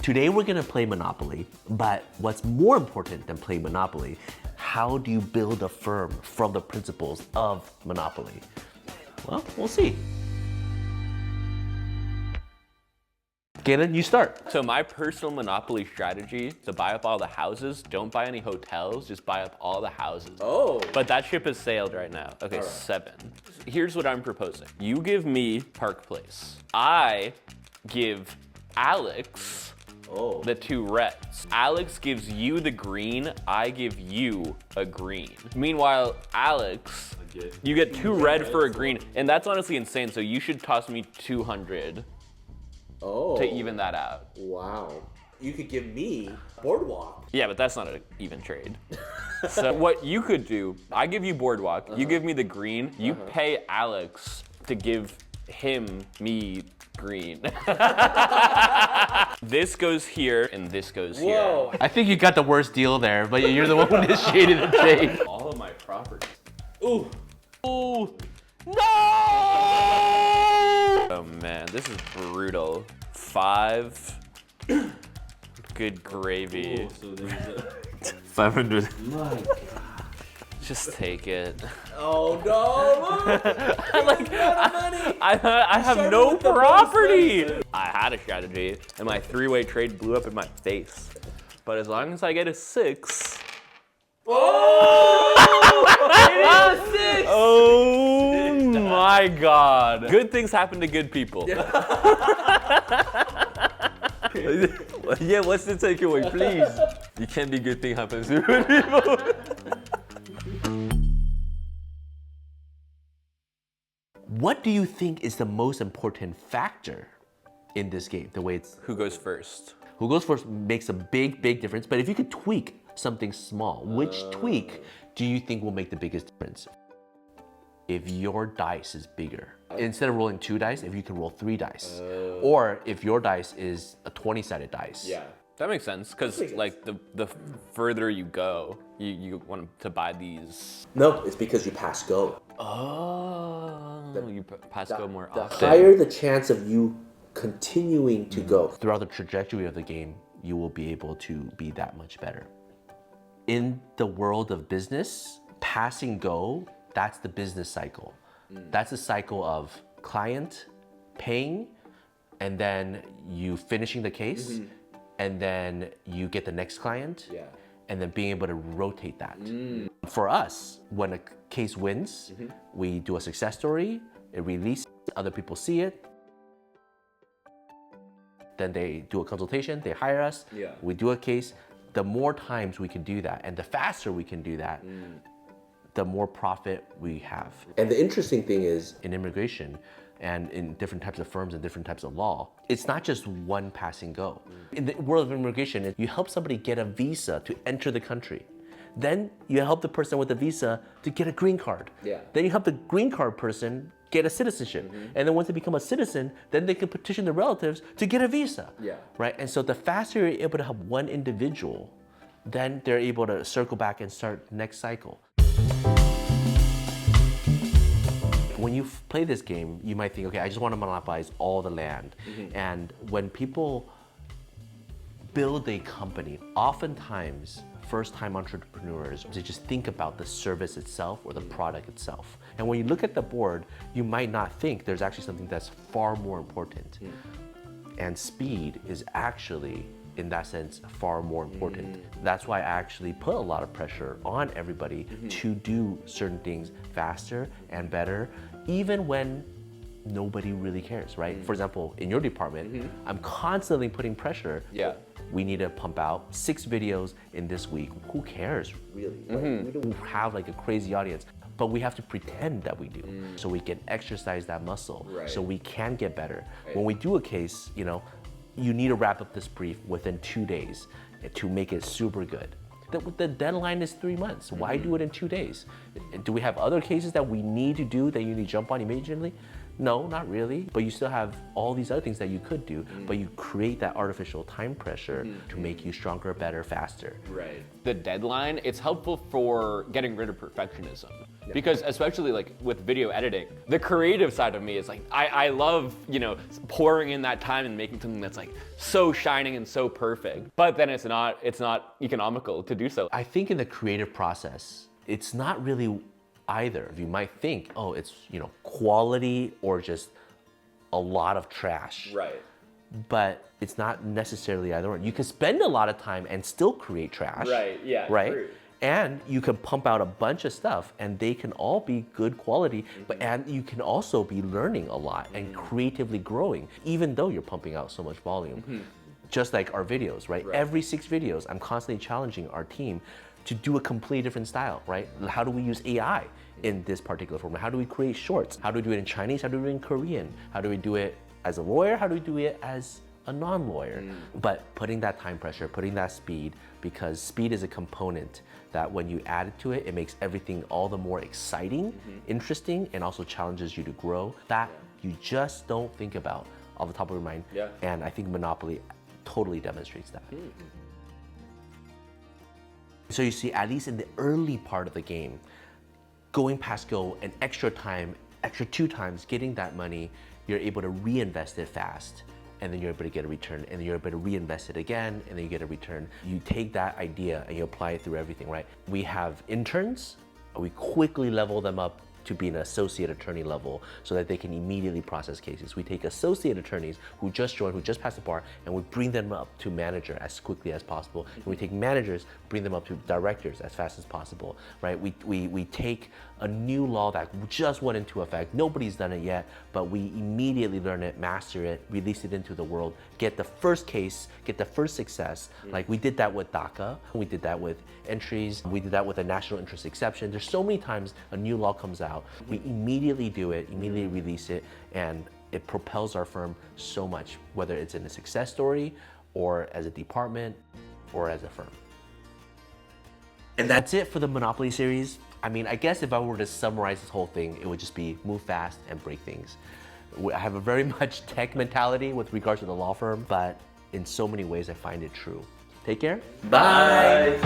Today we're gonna play Monopoly, but what's more important than playing Monopoly, how do you build a firm from the principles of Monopoly? Well, we'll see. Galen, you start. So my personal Monopoly strategy is to buy up all the houses. Don't buy any hotels, just buy up all the houses. Oh. But that ship has sailed right now. Okay, All right. 7. Here's what I'm proposing. You give me Park Place. I give Alex the 2 reds. Alex gives you the green, I give you a green. Meanwhile, Alex, you get 2 red for a green, and that's honestly insane, so you should toss me 200 to even that out. Wow. You could give me Boardwalk. Yeah, but that's not an even trade. So what you could do, I give you Boardwalk, you give me the green, you pay Alex to give me green. This goes here, and this goes Whoa. I think you got the worst deal there, but you're the one who initiated the trade. here. All of my properties. Ooh. Ooh, no! Oh man, this is brutal. 5. Good gravy. So there's a... 500. My God. Just take it. Oh no! Look. I have no property. I had a strategy, and my 3-way trade blew up in my face. But as long as I get a 6. Oh! It is a 6! Oh my God. Good things happen to good people. Yeah, what's the takeaway, please? You can't be good thing happens to good people. What do you think is the most important factor in this game? The way it's Who goes first? who goes first makes a big difference. But if you could tweak something small, which tweak do you think will make the biggest difference? If your dice is bigger, instead of rolling 2 dice, if you can roll 3 dice, or if your dice is a 20-sided dice. Yeah. That makes sense, because like the further you go, you want to buy these. No, it's because you pass go. Oh, you pass go more The often. higher the chance of you continuing to go. Throughout the trajectory of the game, you will be able to be that much better. In the world of business, passing go, that's the business cycle. That's the cycle of client paying, and then you finishing the case, and then you get the next client, and then being able to rotate that. For us, when a case wins, we do a success story, it releases, other people see it, then they do a consultation, they hire us, we do a case. The more times we can do that, and the faster we can do that, the more profit we have. And the interesting thing is, In immigration and in different types of firms and different types of law, it's not just one passing go. In the world of immigration, you help somebody get a visa to enter the country. Then you help the person with the visa to get a green card. Then you help the green card person get a citizenship. And then once they become a citizen, then they can petition their relatives to get a visa. Right? And so the faster you're able to help one individual, then they're able to circle back and start the next cycle. When you play this game, you might think, okay, I just want to monopolize all the land. And when people build a company, oftentimes first-time entrepreneurs, they just think about the service itself or the product itself. And when you look at the board, you might not think there's actually something that's far more important. And speed is actually, in that sense, far more important. That's why I actually put a lot of pressure on everybody to do certain things faster and better, even when nobody really cares, right? For example, in your department, I'm constantly putting pressure. We need to pump out 6 videos in this week. Who cares, really? We don't have like a crazy audience, but we have to pretend that we do, so we can exercise that muscle, so we can get better. When we do a case, you know, you need to wrap up this brief within 2 days to make it super good. The deadline is 3 months. Why do it in 2 days? Do we have other cases that we need to do that you need to jump on immediately? No, not really. But you still have all these other things that you could do, but you create that artificial time pressure to make you stronger, better, faster. Right. The deadline, it's helpful for getting rid of perfectionism. Because especially like with video editing, the creative side of me is like, I love, pouring in that time and making something that's like so shining and so perfect. But then it's not economical to do so. I think in the creative process, it's not really either. You might think, oh, it's quality or just a lot of trash. Right. But it's not necessarily either one. You can spend a lot of time and still create trash. Right, yeah, right? true. And you can pump out a bunch of stuff and they can all be good quality, and you can also be learning a lot and creatively growing, even though you're pumping out so much volume. Just like our videos, right? Every 6 videos, I'm constantly challenging our team to do a completely different style, right? How do we use AI in this particular format? How do we create shorts? How do we do it in Chinese? How do we do it in Korean? How do we do it as a lawyer? How do we do it as a non-lawyer? But putting that time pressure, putting that speed, because speed is a component that when you add it to it, it makes everything all the more exciting, interesting, and also challenges you to grow. That you just don't think about off the top of your mind. And I think Monopoly totally demonstrates that. So you see, at least in the early part of the game, going past go an extra time, extra 2 times, getting that money, you're able to reinvest it fast, and then you're able to get a return, and then you're able to reinvest it again, and then you get a return. You take that idea and you apply it through everything, right? We have interns, we quickly level them up to be an associate attorney level so that they can immediately process cases. We take associate attorneys who just joined, who just passed the bar, and we bring them up to manager as quickly as possible. And we take managers, bring them up to directors as fast as possible, right? We take a new law that just went into effect. Nobody's done it yet, but we immediately learn it, master it, release it into the world, get the first case, get the first success. Like we did that with DACA, we did that with entries, we did that with a national interest exception. There's so many times a new law comes out, we immediately do it, immediately release it, and it propels our firm so much, whether it's in a success story or as a department or as a firm. And that's it for the Monopoly series. I mean, I guess if I were to summarize this whole thing, it would just be move fast and break things. I have a very much tech mentality with regards to the law firm, but in so many ways I find it true. Take care. Bye.